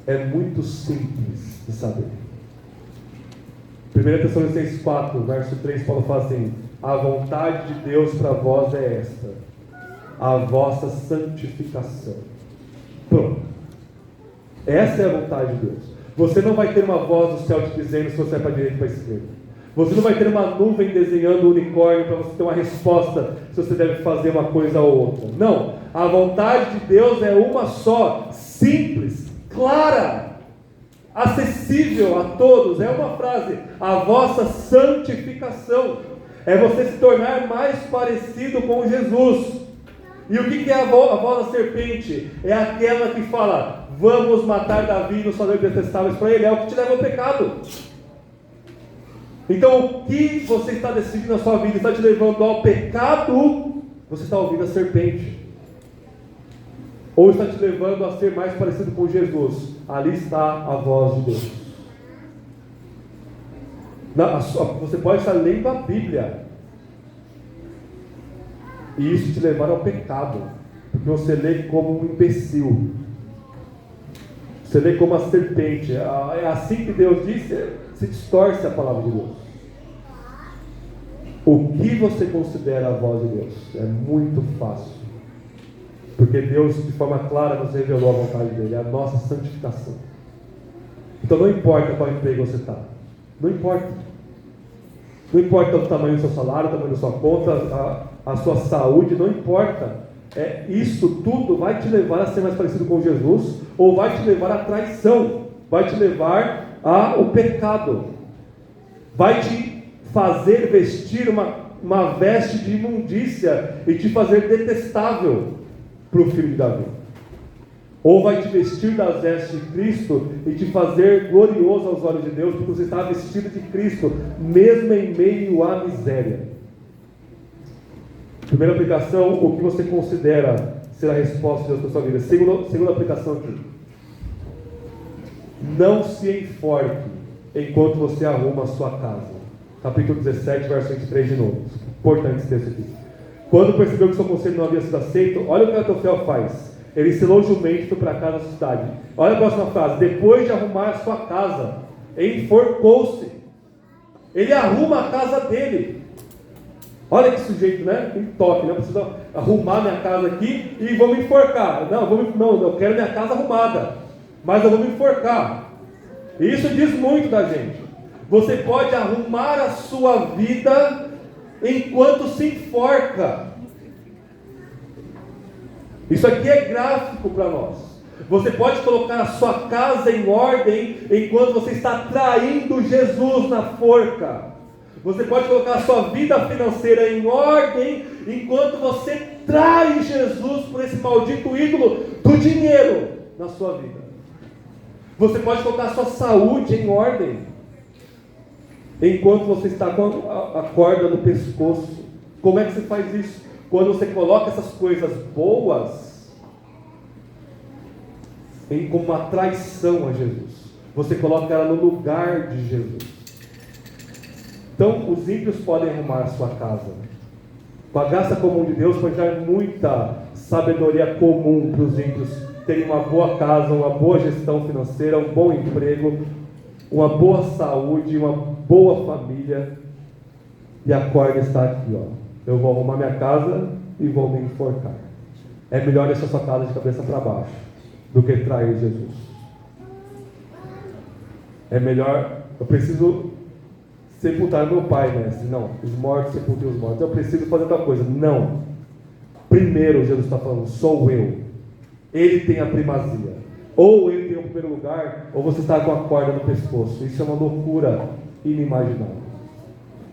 É muito simples de saber. 1 Tessalonicenses 4, verso 3, Paulo fala assim: a vontade de Deus para vós é esta, a vossa santificação. Pronto. Essa é a vontade de Deus. Você não vai ter uma voz do céu te dizendo se você é para a direita ou para a esquerda. Você não vai ter uma nuvem desenhando um unicórnio para você ter uma resposta se você deve fazer uma coisa ou outra. Não. A vontade de Deus é uma só, simples, clara, acessível a todos. É uma frase: a vossa santificação. É você se tornar mais parecido com Jesus. E o que é a voz da serpente? É aquela que fala: vamos matar Davi nos fazermos detestáveis para ele. É o que te leva ao pecado. Então, o que você está decidindo na sua vida está te levando ao pecado? Você está ouvindo a serpente? Ou está te levando a ser mais parecido com Jesus? Ali está a voz de Deus. Você pode estar lendo a Bíblia e isso te levar ao pecado, porque você lê como um imbecil, você lê como a serpente. É assim que Deus disse, se distorce a palavra de Deus. O que você considera a voz de Deus? É muito fácil, porque Deus de forma clara nos revelou a vontade dele, a nossa santificação. Então não importa qual emprego você está, não importa. Não importa o tamanho do seu salário, o tamanho da sua conta, a sua saúde, não importa. Isso tudo vai te levar a ser mais parecido com Jesus, ou vai te levar à traição, vai te levar ao pecado, vai te fazer vestir uma veste de imundícia e te fazer detestável para o filho de Davi. Ou vai te vestir das vestes de Cristo e te fazer glorioso aos olhos de Deus, porque você está vestido de Cristo, mesmo em meio à miséria. Primeira aplicação: o que você considera ser a resposta de Deus para a sua vida? Segunda aplicação aqui: não se enforque enquanto você arruma a sua casa. Capítulo 17, verso 23 de novo. Importante esse texto aqui. Quando percebeu que seu conselho não havia sido aceito, olha o que Aitofel faz. Ele ensinou o jumento e foi para casa da cidade. Olha a próxima frase: depois de arrumar a sua casa, enforcou-se. Ele arruma a casa dele. Olha que sujeito, né? Tem toque, né? Eu preciso arrumar minha casa aqui e vou me enforcar. Não, eu quero minha casa arrumada, mas eu vou me enforcar. E isso diz muito da gente. Você pode arrumar a sua vida enquanto se enforca. Isso aqui é gráfico para nós. Você pode colocar a sua casa em ordem enquanto você está traindo Jesus na forca. Você pode colocar a sua vida financeira em ordem enquanto você trai Jesus por esse maldito ídolo do dinheiro na sua vida. Você pode colocar a sua saúde em ordem enquanto você está com a corda no pescoço. Como é que você faz isso? Quando você coloca essas coisas boas como uma traição a Jesus. Você coloca ela no lugar de Jesus. Então, os ímpios podem arrumar a sua casa. Com a graça comum de Deus, pode dar muita sabedoria comum para os ímpios terem uma boa casa, uma boa gestão financeira, um bom emprego, uma boa saúde, uma boa família. E a corda está aqui, ó. Eu vou arrumar minha casa e vou me enforcar. É melhor deixar sua casa de cabeça para baixo do que trair Jesus. É melhor, eu preciso sepultar meu pai, mestre. Não, os mortos sepultem os mortos. Eu preciso fazer outra coisa. Não. Primeiro, Jesus está falando, sou eu. Ele tem a primazia. Ou ele tem o primeiro lugar, ou você está com a corda no pescoço. Isso é uma loucura inimaginável.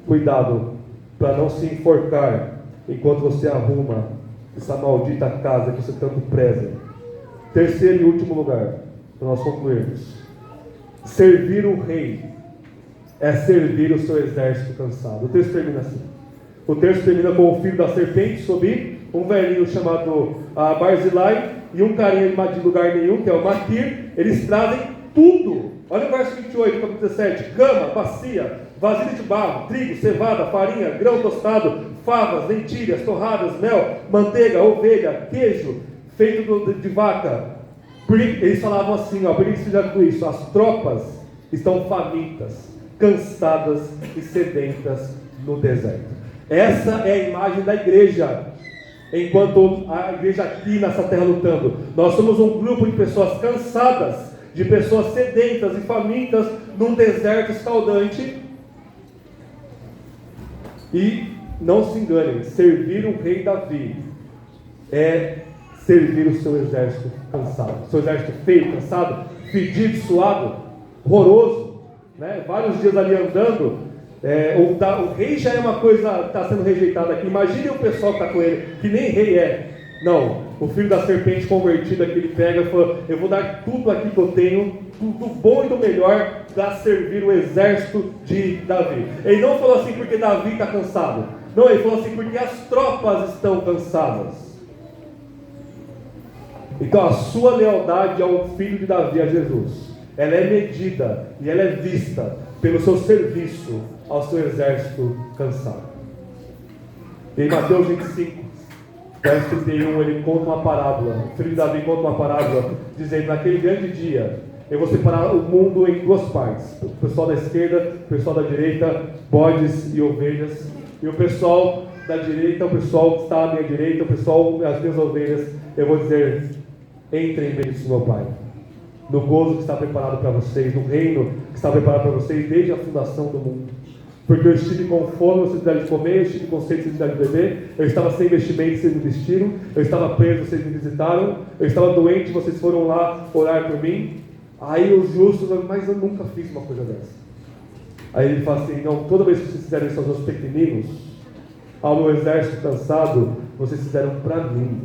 Cuidado para não se enforcar enquanto você arruma essa maldita casa que você tanto preza. Terceiro e último lugar, para nós concluirmos. Servir o rei é servir o seu exército cansado. O texto termina assim. O texto termina com o filho da serpente sobre um velhinho chamado Barzilai e um carinha de lugar nenhum, que é o Maquir. Eles trazem tudo. Olha o verso 28, capítulo 17. Cama, bacia, vasilha de barro, trigo, cevada, farinha, grão tostado, favas, lentilhas, torradas, mel, manteiga, ovelha, queijo, feito de vaca. Eles falavam assim, ó, por que eles fizeram tudo isso? As tropas estão famintas, cansadas e sedentas no deserto. Essa é a imagem da igreja, enquanto a igreja aqui nessa terra lutando. Nós somos um grupo de pessoas cansadas, de pessoas sedentas e famintas num deserto escaldante. E não se enganem, servir o rei Davi é servir o seu exército cansado, seu exército feio, cansado, fedido, suado, horroroso, né? Vários dias ali andando. O rei já é uma coisa que está sendo rejeitada aqui. Imagine o pessoal que está com ele, que nem rei é. Não, o filho da serpente convertido aqui, ele pega e fala, eu vou dar tudo aqui que eu tenho, do bom e do melhor, para servir o exército de Davi. Ele não falou assim porque Davi está cansado. Não, ele falou assim porque as tropas estão cansadas. Então a sua lealdade ao filho de Davi, a Jesus, ela é medida e ela é vista pelo seu serviço ao seu exército cansado. Em Mateus 25, verso 31, ele conta uma parábola. O filho de Davi conta uma parábola, dizendo, naquele grande dia, eu vou separar o mundo em duas partes. O pessoal da esquerda, o pessoal da direita, bodes e ovelhas. E o pessoal da direita, o pessoal que está à minha direita, o pessoal, as minhas ovelhas, eu vou dizer, entrem em bênção, meu Pai, no gozo que está preparado para vocês, no reino que está preparado para vocês desde a fundação do mundo. Porque eu estive com fome, vocês me deram de comer, eu estive com sede, vocês me deram de beber, eu estava sem vestimento, vocês me vestiram, eu estava preso, vocês me visitaram, eu estava doente, vocês foram lá orar por mim. Aí os justos, mas eu nunca fiz uma coisa dessa. Aí ele fala assim, não, toda vez que vocês fizeram isso aos meus pequeninos, ao meu exército cansado, vocês fizeram para mim.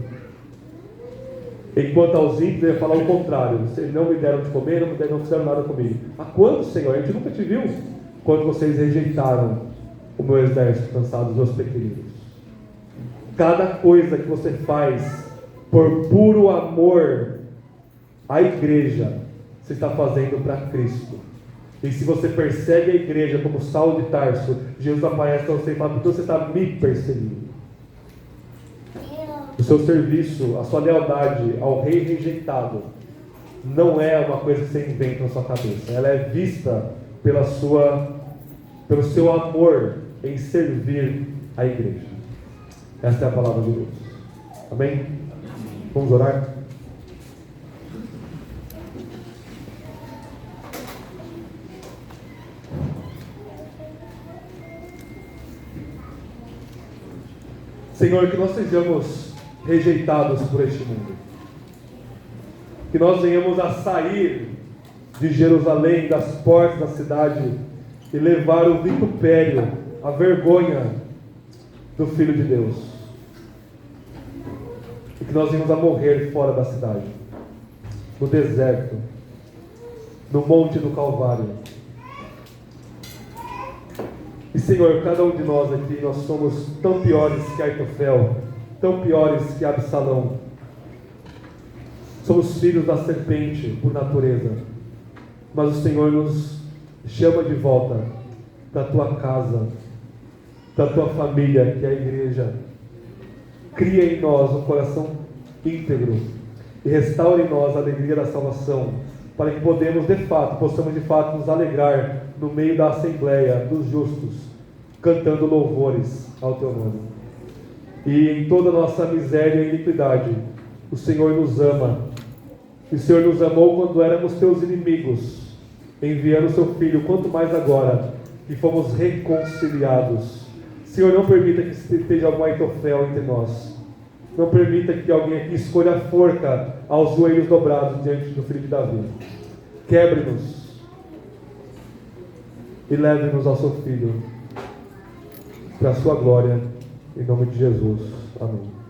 Enquanto aos ímpios, ele ia falar o contrário. Vocês não me deram de comer, não fizeram nada comigo. Há quando, Senhor? A gente nunca te viu. Quando vocês rejeitaram o meu exército cansado, os meus pequeninos. Cada coisa que você faz por puro amor à igreja, você está fazendo para Cristo. E se você persegue a igreja como Saulo de Tarso, Jesus aparece para você e fala, porque você está me perseguindo. O seu serviço, a sua lealdade ao rei rejeitado, não é uma coisa que você inventa na sua cabeça. Ela é vista pelo seu amor em servir a igreja. Esta é a palavra de Deus. Amém? Vamos orar? Senhor, que nós sejamos rejeitados por este mundo. Que nós venhamos a sair de Jerusalém, das portas da cidade, e levar o vitupério, a vergonha do Filho de Deus. E que nós venhamos a morrer fora da cidade, no deserto, no monte do Calvário. E Senhor, cada um de nós aqui, nós somos tão piores que Aitofel, tão piores que Absalão. Somos filhos da serpente por natureza, mas o Senhor nos chama de volta da tua casa, da tua família, que é a igreja. Cria em nós um coração íntegro e restaure em nós a alegria da salvação, para que possamos de fato nos alegrar no meio da assembleia dos justos, cantando louvores ao teu nome. E em toda a nossa miséria e iniquidade, o Senhor nos ama. E o Senhor nos amou quando éramos teus inimigos, enviando o seu Filho, quanto mais agora que fomos reconciliados. Senhor, não permita que esteja algum Aitofel entre nós. Não permita que alguém aqui escolha a forca aos joelhos dobrados diante do Filho de Davi. Quebre-nos e leve-nos ao seu Filho, para a sua glória, em nome de Jesus. Amém.